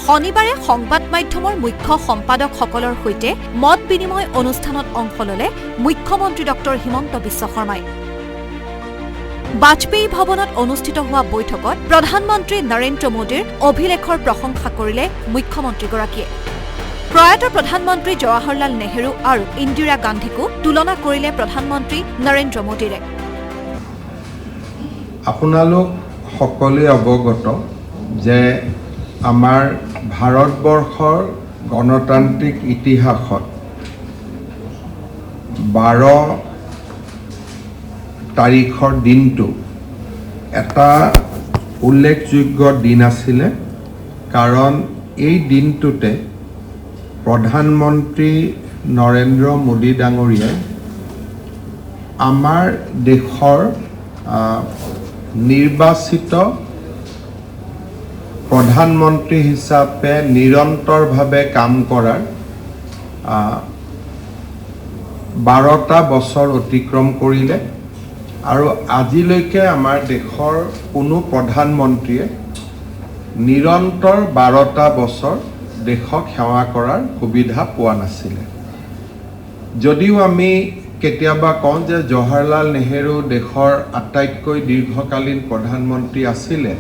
শনিবাৰে সংবাদ মাধ্যমৰ মুখ্য সম্পাদকসকলৰ সৈতে মত বিনিময় অনুষ্ঠানত অংশ ল'লে মুখ্যমন্ত্ৰী ডক্টৰ হিমন্ত বিশ্ব শৰ্মাই। বাজপেয়ী ভৱনত অনুষ্ঠিত হোৱা বৈঠকত প্ৰধানমন্ত্ৰী নৰেন্দ্ৰ মোদীৰ অভিলেখৰ প্ৰশংসা কৰিলে মুখ্যমন্ত্ৰীগৰাকীয়ে। প্ৰয়াত প্ৰধানমন্ত্ৰী জৱাহৰলাল নেহৰু আৰু ইন্দিৰা গান্ধীকো তুলনা কৰিলে প্ৰধানমন্ত্ৰী নৰেন্দ্ৰ মোদীৰে। আপোনালোক সকলোৱে অৱগত যে আমাৰ ভাৰতবৰ্ষৰ গণতান্ত্ৰিক ইতিহাসত 12 তাৰিখৰ দিনটো এটা উল্লেখযোগ্য দিন আছিলে, কাৰণ এই দিনটোতে প্ৰধানমন্ত্ৰী নৰেন্দ্ৰ মোদী ডাঙৰীয়াই আমাৰ দেশৰ নিৰ্বাচিত প্ৰধানমন্ত্ৰী হিচাপে নিৰন্তৰভাৱে কাম কৰাৰ 12টা বছৰ অতিক্ৰম কৰিলে আৰু আজিলৈকে আমাৰ দেশৰ কোনো প্ৰধানমন্ত্ৰীয়ে নিৰন্তৰ 12টা বছৰ দেশক সেৱা কৰাৰ সুবিধা পোৱা নাছিলে। যদিও আমি কেতিয়াবা কওঁ যে জৱাহৰলাল নেহৰু দেশৰ আটাইতকৈ দীৰ্ঘকালীন প্ৰধানমন্ত্ৰী আছিলে,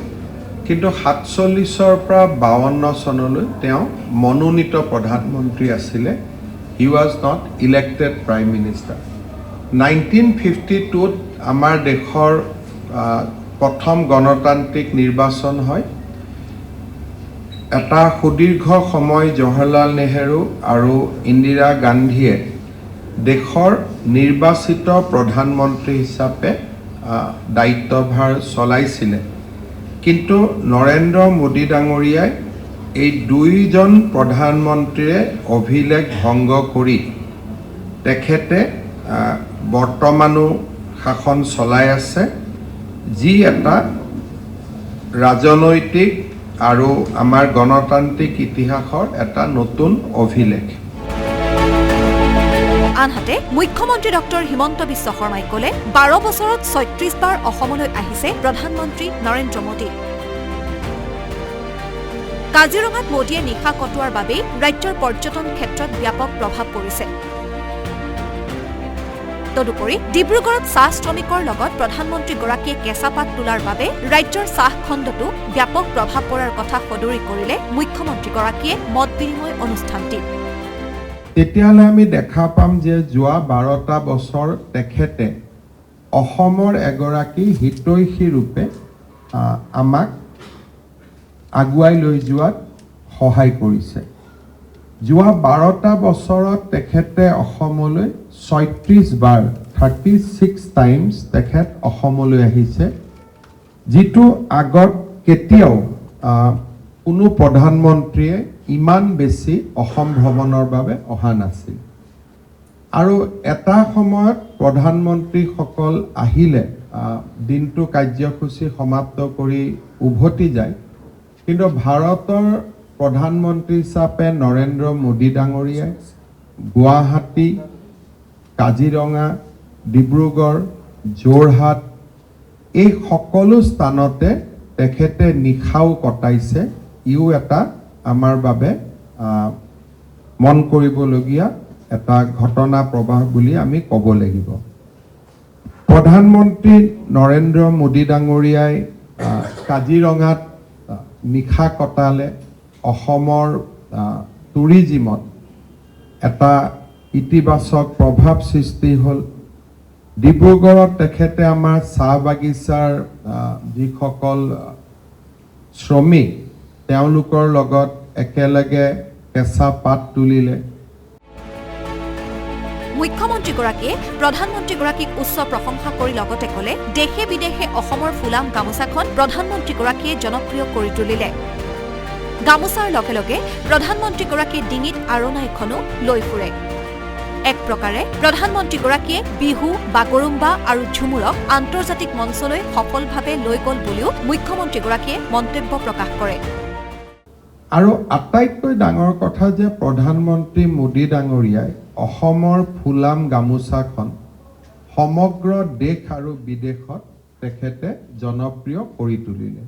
কিন্তু 47ৰ পৰা 52 চনলৈ তেওঁ মনোনীত প্ৰধানমন্ত্ৰী আছিলে। He was not elected prime minister. 1952ত আমাৰ দেশৰ প্ৰথম গণতান্ত্ৰিক নিৰ্বাচন হয়। এটা সুদীৰ্ঘ সময় জৱাহৰলাল নেহৰু আৰু ইন্দিৰা গান্ধীয়ে দেশৰ নিৰ্বাচিত প্ৰধানমন্ত্ৰী হিচাপে দায়িত্বভাৰ চলাইছিলে, কিন্তু নৰেন্দ্ৰ মোদী ডাঙৰীয়াই এই দুইজন প্ৰধানমন্ত্ৰীৰে অভিলেখ ভংগ কৰি তেখেতে বৰ্তমানো শাসন চলাই আছে, যি এটা ৰাজনৈতিক আৰু আমাৰ গণতান্ত্ৰিক ইতিহাসৰ এটা নতুন অভিলেখ। আনহাতে মুখ্যমন্ত্ৰী ডক্টৰ হিমন্ত বিশ্ব শৰ্মাই ক'লে 12 বছৰত 36 বাৰ অসমলৈ আহিছে প্ৰধানমন্ত্ৰী নৰেন্দ্ৰ মোদী। কাজিৰঙাত মোদীয়ে নিশা কটোৱাৰ বাবেই ৰাজ্যৰ পৰ্যটন ক্ষেত্ৰত ব্যাপক প্ৰভাৱ পৰিছে। তদুপৰি ডিব্ৰুগড়ত চাহ শ্ৰমিকৰ লগত প্ৰধানমন্ত্ৰীগৰাকীয়ে কেঁচা পাত তোলাৰ বাবে ৰাজ্যৰ চাহ খণ্ডতো ব্যাপক প্ৰভাৱ পৰাৰ কথা সদৰি কৰিলে মুখ্যমন্ত্ৰীগৰাকীয়ে মত বিনিময় অনুষ্ঠানটিত। তেতিয়াহ'লে আমি দেখা পাম যে যোৱা 12টা বছৰ তেখেতে অসমৰ এগৰাকী হিতৈষী ৰূপে আমাক আগুৱাই লৈ যোৱাত সহায় কৰিছে। যোৱা 12টা বছৰত তেখেতে অসমলৈ 36 বাৰ 36 টাইমছ তেখেত অসমলৈ আহিছে, যিটো আগত কেতিয়াও কোনো প্ৰধানমন্ত্ৰীয়ে ইমান বেছি অসম ভ্ৰমণৰ বাবে অহা নাছিল। আৰু এটা সময়ত প্ৰধানমন্ত্ৰীসকল আহিলে দিনটো কাৰ্যসূচী সমাপ্ত কৰি উভতি যায়, কিন্তু ভাৰতৰ প্ৰধানমন্ত্ৰী হিচাপে নৰেন্দ্ৰ মোদী ডাঙৰীয়াই গুৱাহাটী, কাজিৰঙা, ডিব্ৰুগড়, যোৰহাট এই সকলো স্থানতে তেখেতে নিশাও কটাইছে। ইও এটা আমাৰ বাবে মন কৰিবলগীয়া এটা ঘটনা প্ৰবাহ বুলি আমি ক'ব লাগিব। প্ৰধানমন্ত্ৰী নৰেন্দ্ৰ মোদী ডাঙৰীয়াই কাজিৰঙাত নিশা কটালে অসমৰ টুৰিজিমত এটা ইতিবাচক প্ৰভাৱ সৃষ্টি হ'ল। ডিব্ৰুগড়ত তেখেতে আমাৰ চাহ বাগিচাৰ যিসকল শ্ৰমিক তেওঁলোকৰ লগত একেলগে কেঁচা পাত তুলিলে। মুখ্যমন্ত্ৰীগৰাকীয়ে প্ৰধানমন্ত্ৰীগৰাকীক উচ্চ প্ৰশংসা কৰি লগতে ক'লে দেশে বিদেশে অসমৰ ফুলাম গামোচাখন প্ৰধানমন্ত্ৰীগৰাকীয়ে জনপ্ৰিয় কৰি তুলিলে। গামোচাৰ লগে লগে প্ৰধানমন্ত্ৰীগৰাকীয়ে ডিঙিত আৰণা এখনো লৈ ফুৰে। এক প্ৰকাৰে প্ৰধানমন্ত্ৰীগৰাকীয়ে বিহু, বাগৰুম্বা আৰু ঝুমুৰক আন্তৰ্জাতিক মঞ্চলৈ সফলভাৱে লৈ গ'ল বুলিও মুখ্যমন্ত্ৰীগৰাকীয়ে মন্তব্য প্ৰকাশ কৰে। আৰু আটাইতকৈ ডাঙৰ কথা যে প্ৰধানমন্ত্ৰী মোদী ডাঙৰীয়াই অসমৰ ফুলাম গামোচাখন সমগ্ৰ দেশ আৰু বিদেশত তেখেতে জনপ্ৰিয় কৰি তুলিলে।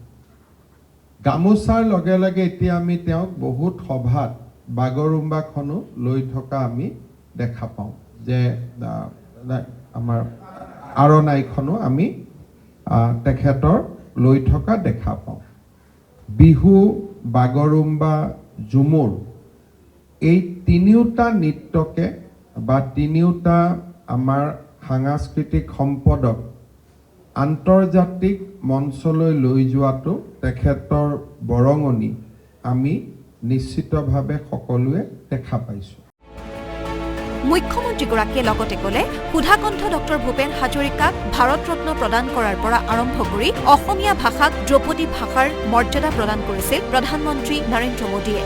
গামোচাৰ লগে লগে এতিয়া আমি তেওঁক বহুত সভাত বাগৰুম্বাখনো লৈ থকা আমি দেখা পাওঁ যে আমাৰ আৰণাইখনো আমি তেখেতৰ লৈ থকা দেখা পাওঁ। বিহু, বাগৰুম্বা, ঝুমুৰ এই তিনিওটা নৃত্যকে বা তিনিওটা আমাৰ সাংস্কৃতিক সম্পদক আন্তৰ্জাতিক মঞ্চলৈ লৈ যোৱাটো তেখেতৰ বৰঙণি আমি নিশ্চিতভাৱে সকলোৱে দেখা পাইছোঁ। মুখ্যমন্ত্ৰীগৰাকীয়ে লগতে ক'লে, সুধাকণ্ঠ ডক্টৰ ভূপেন হাজৰিকাক ভাৰত ৰত্ন প্ৰদান কৰাৰ পৰা আৰম্ভ কৰি অসমীয়া ভাষাক ধ্ৰুপদী ভাষাৰ মৰ্যাদা প্ৰদান কৰিছিল প্ৰধানমন্ত্ৰী নৰেন্দ্ৰ মোদীয়ে।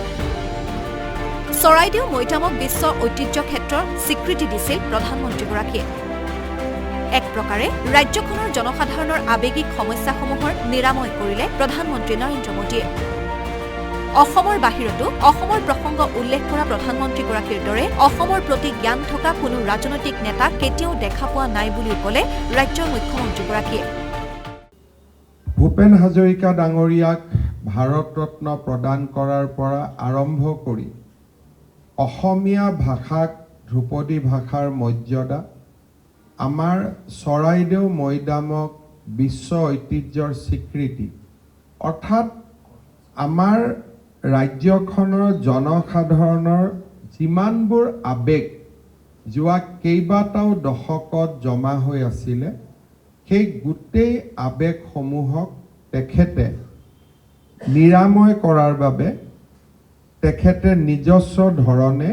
চৰাইদেউ মৈদামক বিশ্ব ঐতিহ্য ক্ষেত্ৰৰ স্বীকৃতি দিছিল প্ৰধানমন্ত্ৰীগৰাকীয়ে। এক প্ৰকাৰে ৰাজ্যখনৰ জনসাধাৰণৰ আৱেগিক সমস্যাসমূহৰ নিৰাময় কৰিলে প্ৰধানমন্ত্ৰী নৰেন্দ্ৰ মোদীয়ে। অসমৰ বাহিৰতো অসমৰ প্ৰসংগ উল্লেখ কৰা প্ৰধানমন্ত্ৰীগৰাকীৰ দৰে অসমৰ প্ৰতি জ্ঞান থকা কোনো ৰাজনৈতিক নেতা কেতিয়াও দেখা পোৱা নাই বুলি ক'লে ৰাজ্যৰ মুখ্যমন্ত্ৰীগৰাকীয়ে। ভূপেন হাজৰিকা ডাঙৰীয়াক ভাৰত ৰত্ন প্ৰদান কৰাৰ পৰা আৰম্ভ কৰি অসমীয়া ভাষাক ধ্ৰুপদী ভাষাৰ মৰ্যাদা, আমাৰ চৰাইদেউ মৈদামক বিশ্ব ঐতিহ্যৰ স্বীকৃতি, অৰ্থাৎ আমাৰ ৰাজ্যখনৰ জনসাধাৰণৰ যিমানবোৰ আৱেগ যোৱা কেইবাটাও দশকত জমা হৈ আছিলে, সেই গোটেই আৱেগসমূহক তেখেতে নিৰাময় কৰাৰ বাবে তেখেতে নিজস্ব ধৰণে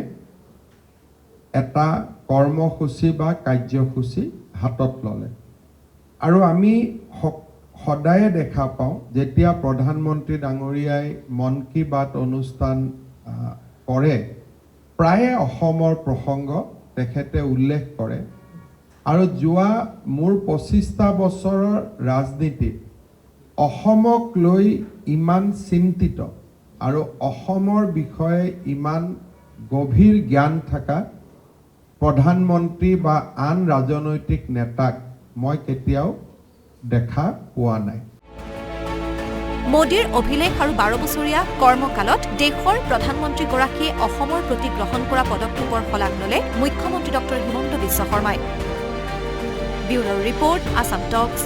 এটা কৰ্মসূচী বা কাৰ্যসূচী হাতত ল'লে। আৰু আমি সদায়ে দেখা পাওঁ যেতিয়া প্ৰধানমন্ত্ৰী ডাঙৰীয়াই মন কী বাত অনুষ্ঠান কৰে, প্ৰায়ে অসমৰ প্ৰসংগ তেখেতে উল্লেখ কৰে। আৰু যোৱা মোৰ 25টা বছৰৰ ৰাজনীতিত অসমক লৈ ইমান চিন্তিত আৰু অসমৰ বিষয়ে ইমান গভীৰ জ্ঞান থকা প্ৰধানমন্ত্ৰী বা আন ৰাজনৈতিক নেতাক মই কেতিয়াও দেখা পোৱা নাই। মোদীৰ অভিলেখ আৰু 12 বছৰীয়া কৰ্মকালত দেশৰ প্ৰধানমন্ত্ৰীগৰাকীয়ে অসমৰ প্ৰতি গ্ৰহণ কৰা পদক্ষেপৰ শলাগ ল'লে মুখ্যমন্ত্ৰী ডক্টৰ হিমন্ত বিশ্ব শৰ্মাই। ব্যুৰ' ৰিপৰ্ট, আছাম টক্স।